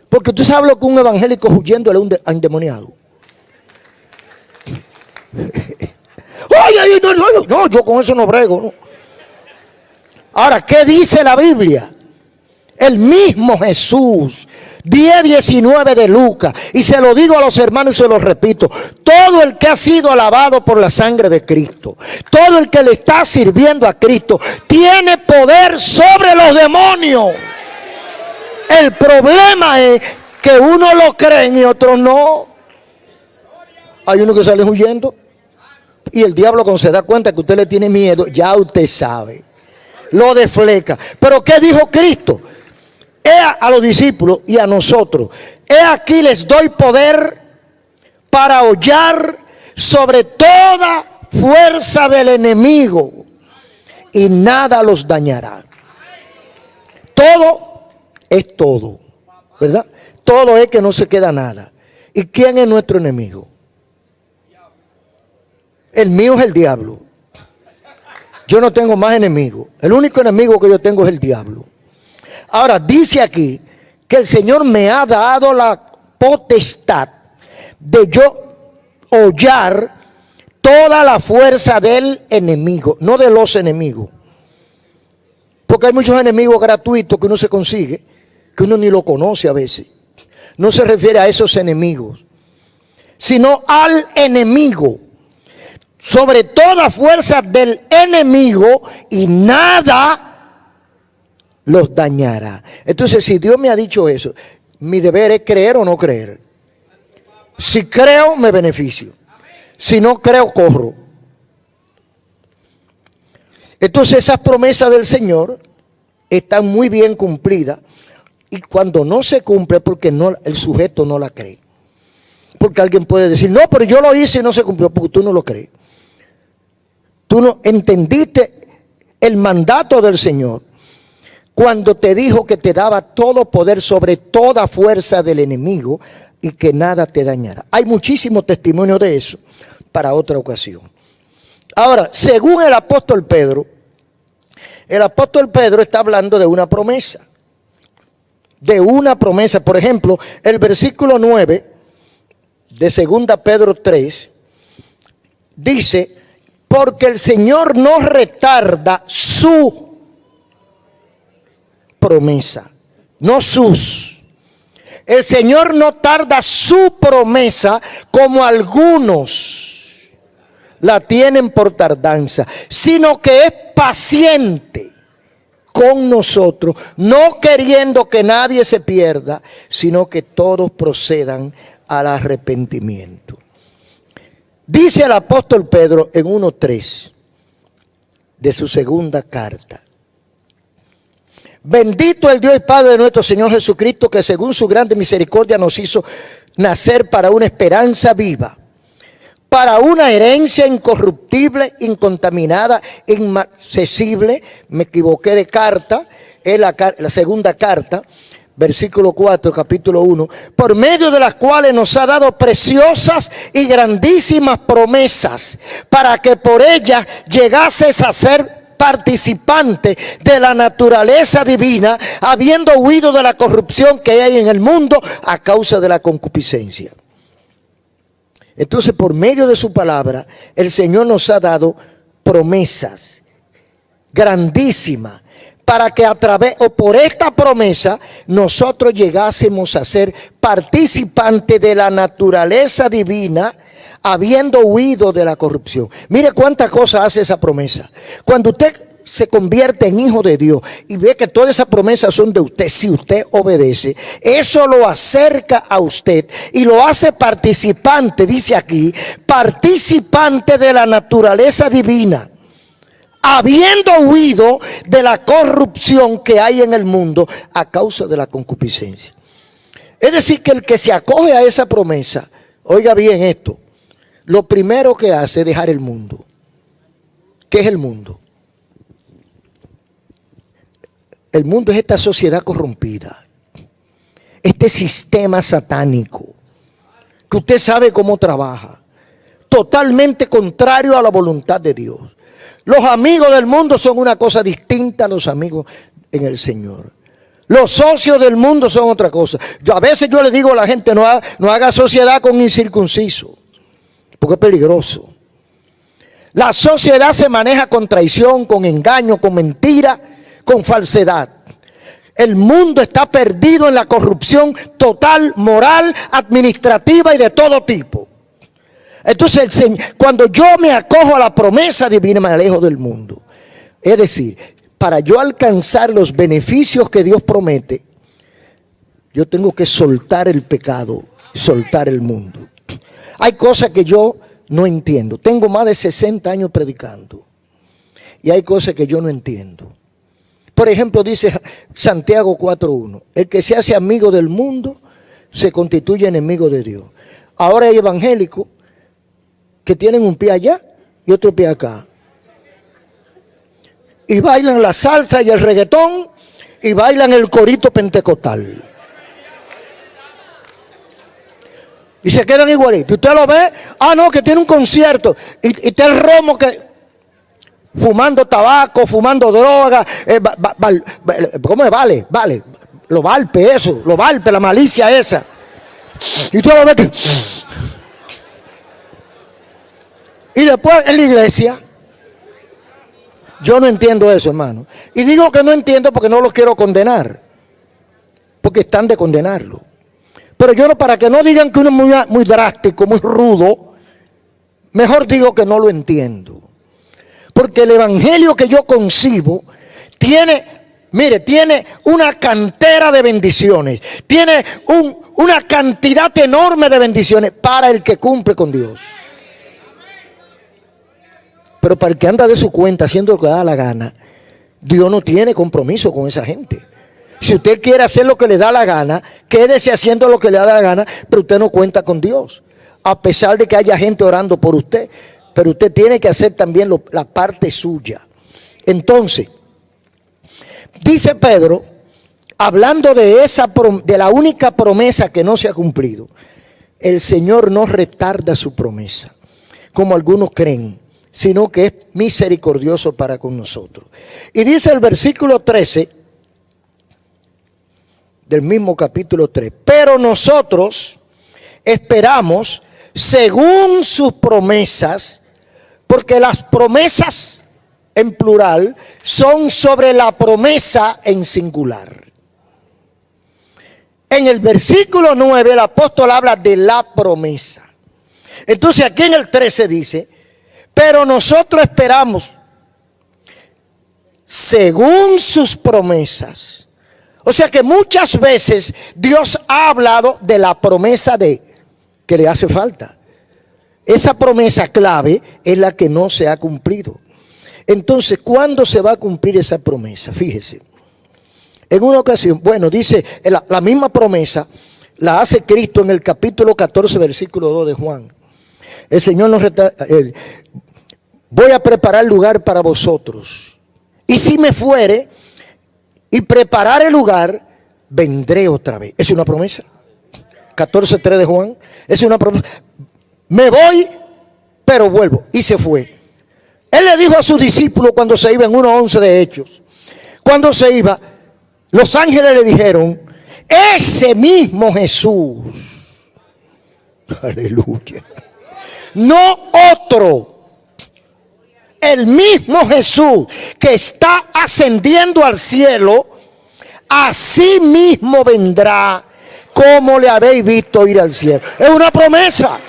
Speaker 1: Porque tú sabes lo que un evangélico huyéndole a un endemoniado. Oye, no, yo con eso no brego, no. Ahora, ¿qué dice la Biblia? El mismo Jesús, 10:19 de Lucas, y se lo digo a los hermanos y se lo repito: todo el que ha sido alabado por la sangre de Cristo, todo el que le está sirviendo a Cristo, tiene poder sobre los demonios. El problema es que unos lo creen y otros no. Hay unos que salen huyendo y el diablo, cuando se da cuenta que usted le tiene miedo, ya usted sabe, lo defleca. Pero ¿qué dijo Cristo? A los discípulos y a nosotros: he aquí les doy poder para hollar sobre toda fuerza del enemigo y nada los dañará. Todo es todo, ¿verdad? Todo es que no se queda nada. ¿Y quién es nuestro enemigo? El mío es el diablo. Yo no tengo más enemigos. El único enemigo que yo tengo es el diablo. Ahora, dice aquí que el Señor me ha dado la potestad de yo hollar toda la fuerza del enemigo, no de los enemigos. Porque hay muchos enemigos gratuitos que uno se consigue, que uno ni lo conoce a veces. No se refiere a esos enemigos, sino al enemigo. Sobre toda fuerza del enemigo y nada los dañará. Entonces, si Dios me ha dicho eso, mi deber es creer o no creer. Si creo, me beneficio. Si no creo, corro. Entonces, esas promesas del Señor están muy bien cumplidas. Y cuando no se cumple, porque no, el sujeto no la cree. Porque alguien puede decir: no, pero yo lo hice y no se cumplió, porque tú no lo crees. Tú no entendiste el mandato del Señor cuando te dijo que te daba todo poder sobre toda fuerza del enemigo y que nada te dañará. Hay muchísimos testimonios de eso para otra ocasión. Ahora, según el apóstol Pedro, el apóstol Pedro está hablando de una promesa. De una promesa. Por ejemplo, el versículo 9 de 2 Pedro 3 dice: porque el Señor no retarda su promesa, no sus. El Señor no tarda su promesa como algunos la tienen por tardanza, sino que es paciente con nosotros, no queriendo que nadie se pierda, sino que todos procedan al arrepentimiento. Dice el apóstol Pedro en 1:3 de su segunda carta: bendito el Dios y Padre de nuestro Señor Jesucristo, que según su grande misericordia nos hizo nacer para una esperanza viva, para una herencia incorruptible, incontaminada, inmarcesible. Me equivoqué de carta, es la segunda carta, versículo 4, capítulo 1, por medio de las cuales nos ha dado preciosas y grandísimas promesas, para que por ellas llegases a ser participante de la naturaleza divina, habiendo huido de la corrupción que hay en el mundo a causa de la concupiscencia. Entonces, por medio de su palabra, el Señor nos ha dado promesas grandísimas, para que a través o por esta promesa nosotros llegásemos a ser participantes de la naturaleza divina, habiendo huido de la corrupción. Mire cuántas cosas hace esa promesa. Cuando usted se convierte en hijo de Dios y ve que todas esas promesas son de usted, si usted obedece, eso lo acerca a usted y lo hace participante, dice aquí, participante de la naturaleza divina, habiendo huido de la corrupción que hay en el mundo a causa de la concupiscencia. Es decir, que el que se acoge a esa promesa, oiga bien esto, lo primero que hace es dejar el mundo. ¿Qué es el mundo? El mundo es esta sociedad corrompida, este sistema satánico, que usted sabe cómo trabaja, totalmente contrario a la voluntad de Dios. Los amigos del mundo son una cosa distinta a los amigos en el Señor. Los socios del mundo son otra cosa. A veces yo le digo a la gente, no haga sociedad con incircunciso, porque es peligroso. La sociedad se maneja con traición, con engaño, con mentira, con falsedad. El mundo está perdido en la corrupción total, moral, administrativa y de todo tipo. Entonces, cuando yo me acojo a la promesa divina, me alejo del mundo. Es decir, para yo alcanzar los beneficios que Dios promete, yo tengo que soltar el pecado, soltar el mundo. Hay cosas que yo no entiendo. Tengo más de 60 años predicando y hay cosas que yo no entiendo. Por ejemplo, dice Santiago 4:1, el que se hace amigo del mundo se constituye enemigo de Dios. Ahora hay evangélicos que tienen un pie allá y otro pie acá, y bailan la salsa y el reggaetón y bailan el corito pentecostal y se quedan igualitos. Y usted lo ve, no, que tiene un concierto y está el romo que fumando tabaco, fumando droga, ¿cómo es? Vale, lo valpe eso, lo valpe, la malicia esa, y usted lo ve que... Y después en la iglesia, yo no entiendo eso, hermano. Y digo que no entiendo porque no lo quiero condenar, porque están de condenarlo. Pero yo no, para que no digan que uno es muy drástico, muy rudo, mejor digo que no lo entiendo. Porque el evangelio que yo concibo tiene una cantera de bendiciones, tiene una cantidad enorme de bendiciones para el que cumple con Dios. Pero para el que anda de su cuenta haciendo lo que da la gana, Dios no tiene compromiso con esa gente. Si usted quiere hacer lo que le da la gana, quédese haciendo lo que le da la gana, pero usted no cuenta con Dios. A pesar de que haya gente orando por usted, pero usted tiene que hacer también la parte suya. Entonces, dice Pedro, hablando de la única promesa que no se ha cumplido, el Señor no retarda su promesa, como algunos creen. sino que es misericordioso para con nosotros. Y dice el versículo 13 del mismo capítulo 3, pero nosotros esperamos según sus promesas, porque las promesas en plural son sobre la promesa en singular. En el versículo 9 el apóstol habla de la promesa. Entonces aquí en el 13 dice, pero nosotros esperamos según sus promesas. O sea que muchas veces Dios ha hablado de la promesa de que le hace falta. Esa promesa clave es la que no se ha cumplido. Entonces, ¿cuándo se va a cumplir esa promesa? Fíjese. En una ocasión, bueno, dice la misma promesa, la hace Cristo en el capítulo 14, versículo 2 de Juan. El Señor nos voy a preparar lugar para vosotros. Y si me fuere y preparar el lugar, vendré otra vez. Es una promesa. 14:3 de Juan. Es una promesa. Me voy, pero vuelvo. Y se fue. Él le dijo a sus discípulos cuando se iba en 1:11 de Hechos. Cuando se iba, los ángeles le dijeron, ese mismo Jesús, aleluya, no otro, el mismo Jesús que está ascendiendo al cielo, así mismo vendrá como le habéis visto ir al cielo. Es una promesa.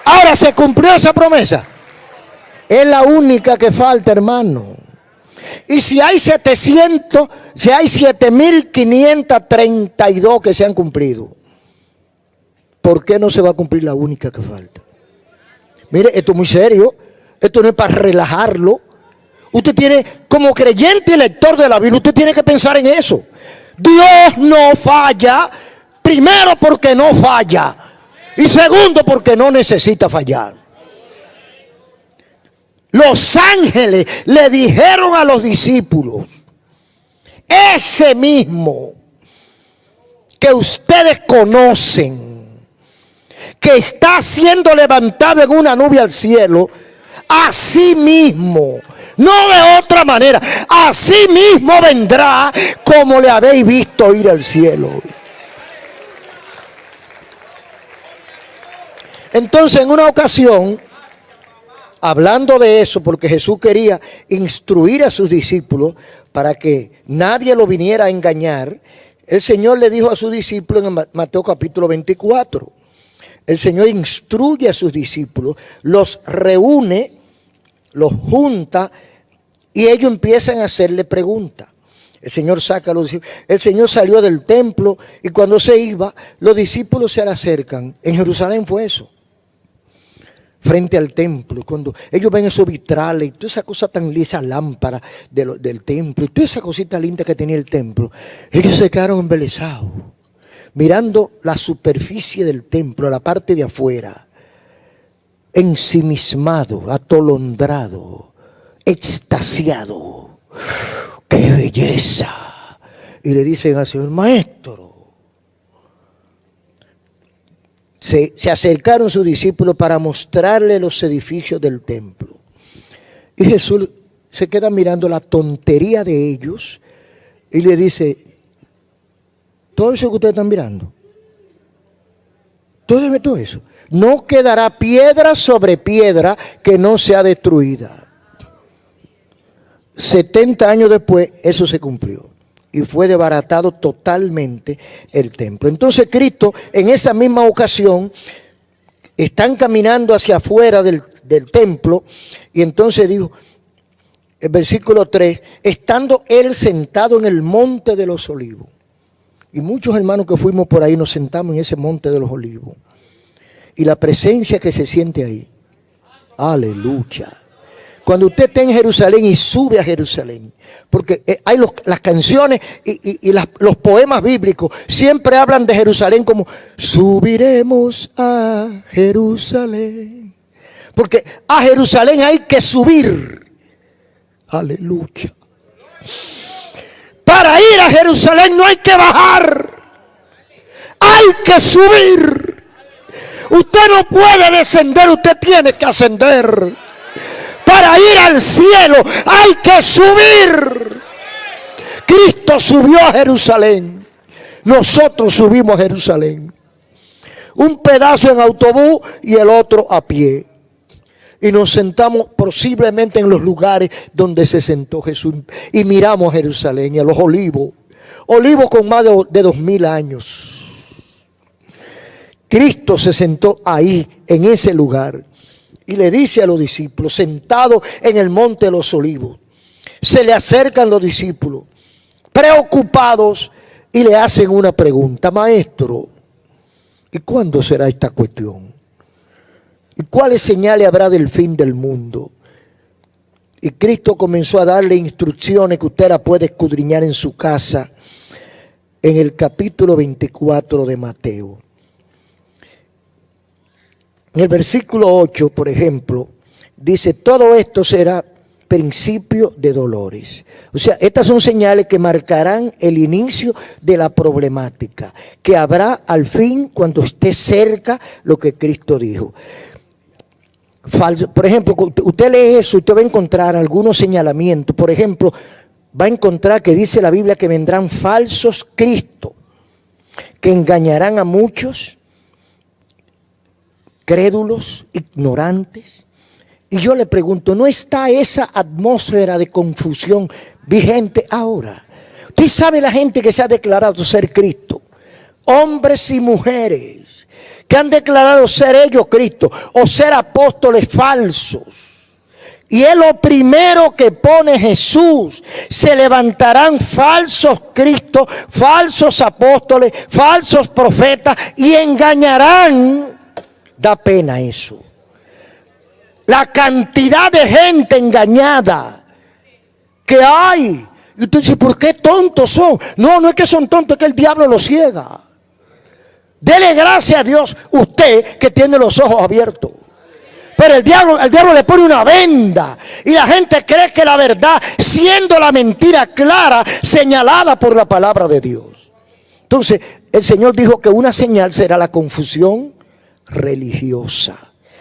Speaker 1: Ahora, ¿se cumplió esa promesa? Es la única que falta, hermano. Y si hay 7.532 que se han cumplido, ¿por qué no se va a cumplir la única que falta? Mire, esto es muy serio. Esto no es para relajarlo. Usted tiene, como creyente y lector de la Biblia, usted tiene que pensar en eso. Dios no falla, primero porque no falla, y segundo porque no necesita fallar. Los ángeles le dijeron a los discípulos, ese mismo que ustedes conocen, que está siendo levantado en una nube al cielo, así mismo, no de otra manera, así mismo vendrá como le habéis visto ir al cielo. Entonces, en una ocasión, hablando de eso, porque Jesús quería instruir a sus discípulos para que nadie lo viniera a engañar, el Señor le dijo a sus discípulos en Mateo capítulo 24, el Señor instruye a sus discípulos, los reúne, los junta y ellos empiezan a hacerle preguntas. El Señor saca a los discípulos. El Señor salió del templo y cuando se iba, los discípulos se le acercan. En Jerusalén fue eso. Frente al templo, cuando ellos ven esos vitrales y toda esa cosa tan lisa, lámpara del templo y toda esa cosita linda que tenía el templo, ellos se quedaron embelesados, mirando la superficie del templo, la parte de afuera, ensimismado, atolondrado, extasiado. ¡Qué belleza! Y le dicen al Señor, maestro. Se acercaron sus discípulos para mostrarle los edificios del templo. Y Jesús se queda mirando la tontería de ellos y le dice, todo eso que ustedes están mirando, todo eso, no quedará piedra sobre piedra que no sea destruida. 70 años después eso se cumplió. Y fue desbaratado totalmente el templo. Entonces Cristo en esa misma ocasión están caminando hacia afuera del templo. Y entonces dijo, el versículo 3, estando él sentado en el monte de los olivos. Y muchos hermanos que fuimos por ahí nos sentamos en ese monte de los olivos. Y la presencia que se siente ahí. Aleluya. Cuando usted está en Jerusalén y sube a Jerusalén, porque hay las canciones y los poemas bíblicos siempre hablan de Jerusalén como subiremos a Jerusalén, porque a Jerusalén hay que subir. Aleluya. Para ir a Jerusalén no hay que bajar, hay que subir. Usted no puede descender, usted tiene que ascender. Para ir al cielo hay que subir. Cristo subió a Jerusalén. Nosotros subimos a Jerusalén. Un pedazo en autobús y el otro a pie. Y nos sentamos posiblemente en los lugares donde se sentó Jesús. Y miramos a Jerusalén y a los olivos. Olivos con más de 2000 años. Cristo se sentó ahí, en ese lugar. Y le dice a los discípulos, sentados en el monte de los olivos. Se le acercan los discípulos, preocupados, y le hacen una pregunta. Maestro, ¿y cuándo será esta cuestión? ¿Y cuáles señales habrá del fin del mundo? Y Cristo comenzó a darle instrucciones que usted la puede escudriñar en su casa, en el capítulo 24 de Mateo. En el versículo 8, por ejemplo, dice, todo esto será principio de dolores. O sea, estas son señales que marcarán el inicio de la problemática, que habrá al fin cuando esté cerca lo que Cristo dijo. Por ejemplo, usted lee eso y usted va a encontrar algunos señalamientos. Por ejemplo, va a encontrar que dice la Biblia que vendrán falsos cristos, que engañarán a muchos, crédulos, ignorantes. Y yo le pregunto, ¿no está esa atmósfera de confusión vigente ahora? Usted sabe la gente que se ha declarado ser Cristo, hombres y mujeres, que han declarado ser ellos Cristo o ser apóstoles falsos. Y es lo primero que pone Jesús. Se levantarán falsos Cristos, falsos apóstoles, falsos profetas y engañarán. Da pena eso. La cantidad de gente engañada que hay. Y tú dices, ¿por qué tontos son? No, no es que son tontos, es que el diablo los ciega. Dele gracias a Dios usted que tiene los ojos abiertos. Pero el diablo le pone una venda y la gente cree que la verdad, siendo la mentira clara, señalada por la palabra de Dios. Entonces, el Señor dijo que una señal será la confusión religiosa,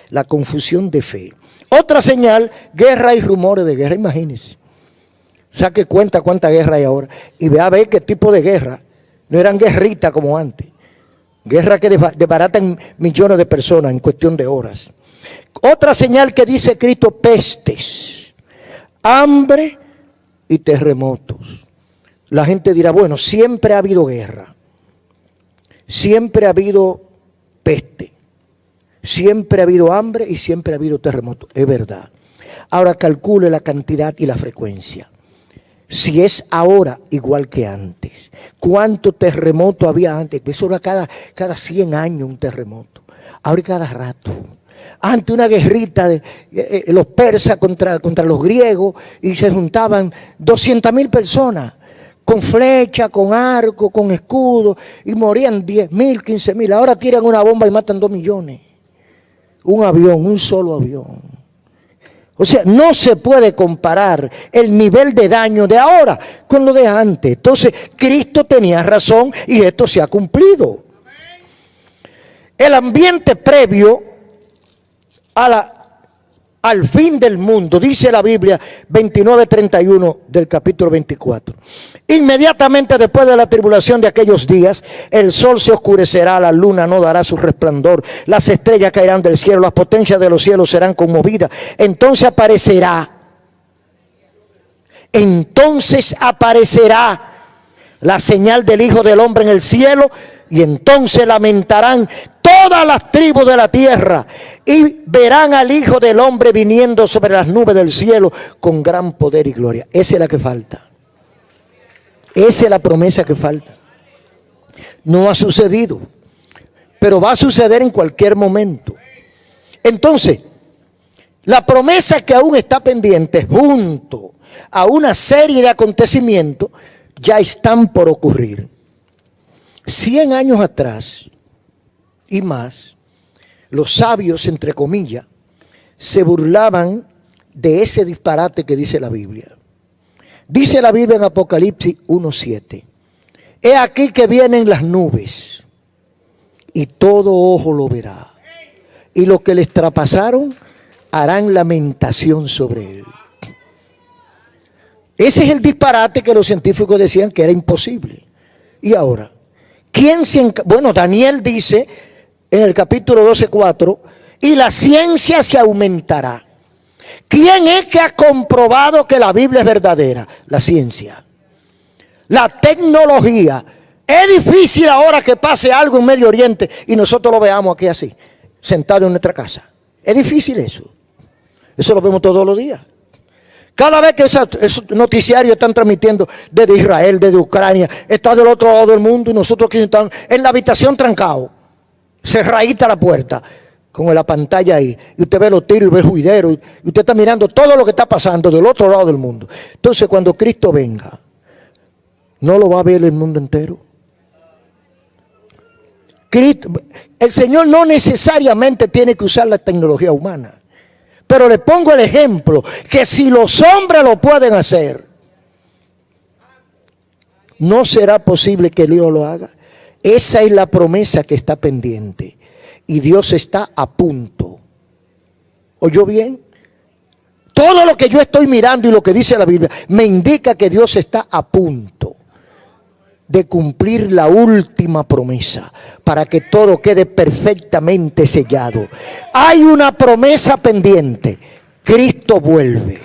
Speaker 1: la confusión de fe. Otra señal, guerra y rumores de guerra. Imagínense. Saque cuenta cuánta guerra hay ahora y vea a ver qué tipo de guerra. No eran guerritas como antes. Guerra que desbaratan millones de personas en cuestión de horas. Otra señal que dice Cristo, pestes, hambre y terremotos. La gente dirá, bueno, siempre ha habido guerra, siempre ha habido peste, siempre ha habido hambre y siempre ha habido terremotos. Es verdad. Ahora calcule la cantidad y la frecuencia. Si es ahora igual que antes. ¿Cuánto terremoto había antes? Eso era cada 100 años un terremoto. Ahora cada rato. Antes una guerrita de los persas contra los griegos y se juntaban 200,000 personas con flecha, con arco, con escudo y morían 10,000, 15,000. Ahora tiran una bomba y matan 2 millones. Un avión, un solo avión. O sea, no se puede comparar el nivel de daño de ahora con lo de antes. Entonces, Cristo tenía razón y esto se ha cumplido. El ambiente previo al fin del mundo, dice la Biblia 29:31 del capítulo 24. Inmediatamente después de la tribulación de aquellos días, el sol se oscurecerá, la luna no dará su resplandor, las estrellas caerán del cielo, las potencias de los cielos serán conmovidas. Entonces aparecerá la señal del Hijo del Hombre en el cielo, y entonces lamentarán todas las tribus de la tierra y verán al Hijo del Hombre viniendo sobre las nubes del cielo con gran poder y gloria. Esa es la que falta. Esa es la promesa que falta. No ha sucedido, pero va a suceder en cualquier momento. Entonces, la promesa que aún está pendiente junto a una serie de acontecimientos ya están por ocurrir. 100 años atrás y más, los sabios, entre comillas, se burlaban de ese disparate que dice la Biblia. Dice la Biblia en Apocalipsis 1:7. He aquí que vienen las nubes y todo ojo lo verá. y los que les traspasaron harán lamentación sobre él. Ese es el disparate que los científicos decían que era imposible. Y ahora, ¿quién bueno, Daniel dice en el capítulo 12:4, y la ciencia se aumentará. ¿Quién es que ha comprobado que la Biblia es verdadera? La ciencia. La tecnología. Es difícil ahora que pase algo en Medio Oriente y nosotros lo veamos aquí así, sentados en nuestra casa. Es difícil eso. Eso lo vemos todos los días. Cada vez que esos noticiarios están transmitiendo desde Israel, desde Ucrania, está del otro lado del mundo y nosotros aquí estamos en la habitación trancados, cerradita la puerta, con la pantalla ahí, y usted ve los tiros y ve el juidero, y usted está mirando todo lo que está pasando del otro lado del mundo. Entonces, cuando Cristo venga, ¿no lo va a ver el mundo entero? Cristo, el Señor no necesariamente tiene que usar la tecnología humana. Pero le pongo el ejemplo, que si los hombres lo pueden hacer, ¿no será posible que Dios lo haga? Esa es la promesa que está pendiente. Y Dios está a punto. ¿Oyó bien? Todo lo que yo estoy mirando y lo que dice la Biblia me indica que Dios está a punto de cumplir la última promesa para que todo quede perfectamente sellado. Hay una promesa pendiente. Cristo vuelve.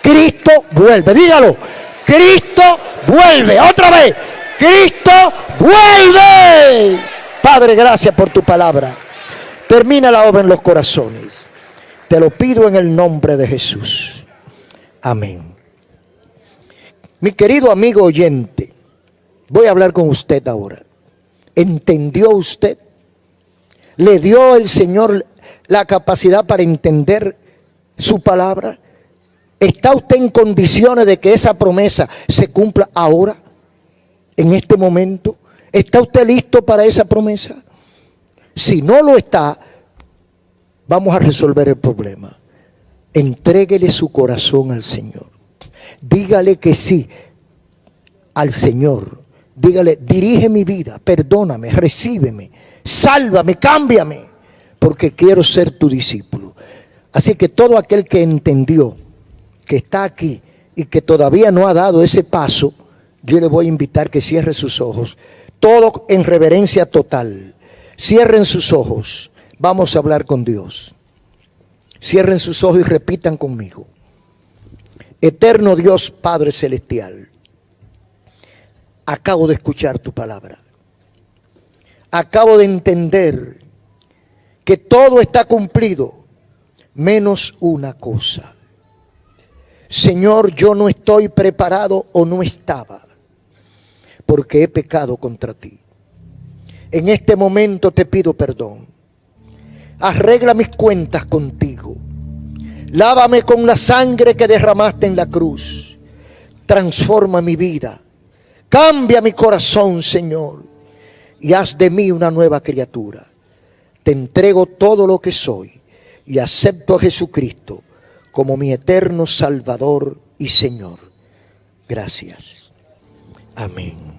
Speaker 1: Cristo vuelve. Dígalo. Cristo vuelve. Otra vez. Cristo vuelve. Padre, gracias por tu palabra. Termina la obra en los corazones. Te lo pido en el nombre de Jesús. Amén. Mi querido amigo oyente, voy a hablar con usted ahora. ¿Entendió usted? ¿Le dio el Señor la capacidad para entender su palabra? ¿Está usted en condiciones de que esa promesa se cumpla ahora, en este momento? ¿Está usted listo para esa promesa? Si no lo está, vamos a resolver el problema. Entréguele su corazón al Señor. Dígale que sí al Señor. Dígale, dirige mi vida, perdóname, recíbeme, sálvame, cámbiame, porque quiero ser tu discípulo. Así que todo aquel que entendió, que está aquí y que todavía no ha dado ese paso, yo le voy a invitar que cierre sus ojos. Todo en reverencia total. Cierren sus ojos. Vamos a hablar con Dios. Cierren sus ojos y repitan conmigo. Eterno Dios, Padre Celestial, acabo de escuchar tu palabra. Acabo de entender que todo está cumplido, menos una cosa. Señor, yo no estoy preparado o no estaba, porque he pecado contra ti. En este momento te pido perdón. Arregla mis cuentas contigo. Lávame con la sangre que derramaste en la cruz. Transforma mi vida. Cambia mi corazón, Señor, y haz de mí una nueva criatura. Te entrego todo lo que soy y acepto a Jesucristo como mi eterno Salvador y Señor. Gracias. Amén.